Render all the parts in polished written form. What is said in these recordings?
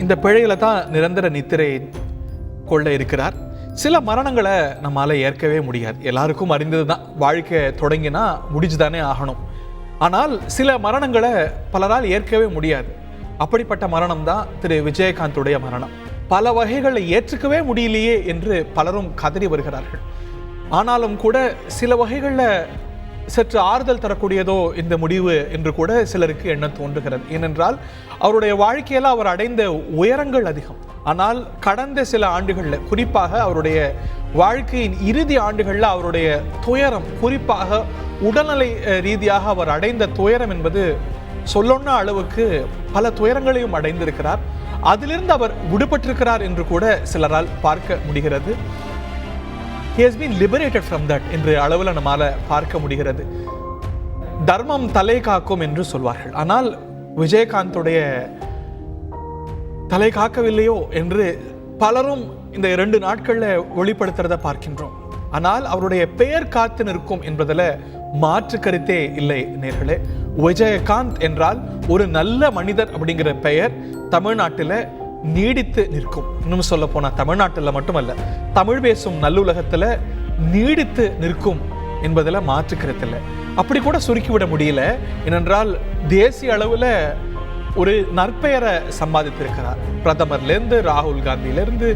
இந்த பிழையில தான் நிரந்தர நித்திரை கொள்ள இருக்கிறார். சில மரணங்களை நம்மால ஏற்கவே முடியாது. எல்லாருக்கும் அறிந்தது தான், வாழ்க்கை தொடங்கினா முடிஞ்சுதானே ஆகணும். ஆனால் சில மரணங்களை பலரால் ஏற்கவே முடியாது. அப்படிப்பட்ட மரணம் தான் திரு விஜயகாந்துடைய மரணம். பல வகைகளை ஏற்றுக்கவே முடியலையே என்று பலரும் கதறி வருகிறார்கள். ஆனாலும் கூட சில வகைகளில் சற்று ஆறுதல் தரக்கூடியதோ இந்த முடிவு என்று கூட சிலருக்கு எண்ணம் தோன்றுகிறது. ஏனென்றால் அவருடைய வாழ்க்கையில் அவர் அடைந்த உயரங்கள் அதிகம். ஆனால் கடந்த சில ஆண்டுகளில், குறிப்பாக அவருடைய வாழ்க்கையின் இறுதி ஆண்டுகளில் அவருடைய துயரம், குறிப்பாக உடல்நிலை ரீதியாக அவர் அடைந்த துயரம் என்பது சொல்லொன்ன அளவுக்கு பல துயரங்களையும் அடைந்திருக்கிறார். அதிலிருந்து அவர் விடுபட்டிருக்கிறார் என்று கூட சிலரால் பார்க்க முடிகிறது. He has been liberated from that என்ற அளவில் நம்மால பார்க்க முடிகிறது. தர்மம் தலை காக்கும் என்று சொல்வார்கள். ஆனால் விஜயகாந்துடைய தலை காக்கவில்லையோ என்று பலரும் இந்த 2 நாட்களில் வெளிப்படுத்துறத பார்க்கின்றோம். ஆனால் அவருடைய பெயர் காத்து நிற்கும் என்பதில் மாற்று கருத்தே இல்லை நேர்களே. விஜயகாந்த் என்றால் ஒரு நல்ல மனிதர் அப்படிங்கிற பெயர் தமிழ்நாட்டில் நீடித்து நிற்கும். இன்னும் சொல்ல போனா தமிழ்நாட்டில் மட்டுமல்ல, தமிழ் பேசும் நல்லுலகத்துல நீடித்து நிற்கும் என்பதில் மாற்று கருத்தில்லை. அப்படி கூட சுருக்கிவிட முடியல. ஏனென்றால் தேசிய அளவுல ஒரு நற்பெயரை சம்பாதித்திருக்கிறார். பிரதமர்லேருந்து ராகுல் காந்தியிலிருந்து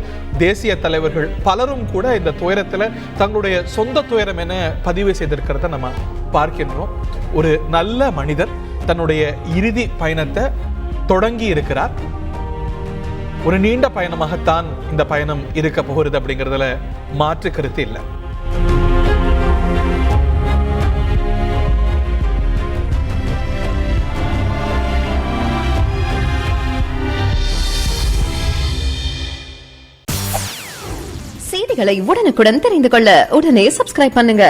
தேசிய தலைவர்கள் பலரும் கூட இந்த துயரத்துல தங்களுடைய சொந்த துயரம் என பதிவு செய்திருக்கிறத நம்ம பார்க்கின்றோம். ஒரு நல்ல மனிதர் தன்னுடைய இறுதி பயணத்தை தொடங்கி இருக்கிறார். ஒரு நீண்ட பயணமாகத்தான் இந்த பயணம் இருக்க போகிறது அப்படிங்கிறதுல மாற்று கருத்து இல்லை. செய்திகளை உடனுக்குடன் தெரிந்து கொள்ள உடனே சப்ஸ்கிரைப் பண்ணுங்க.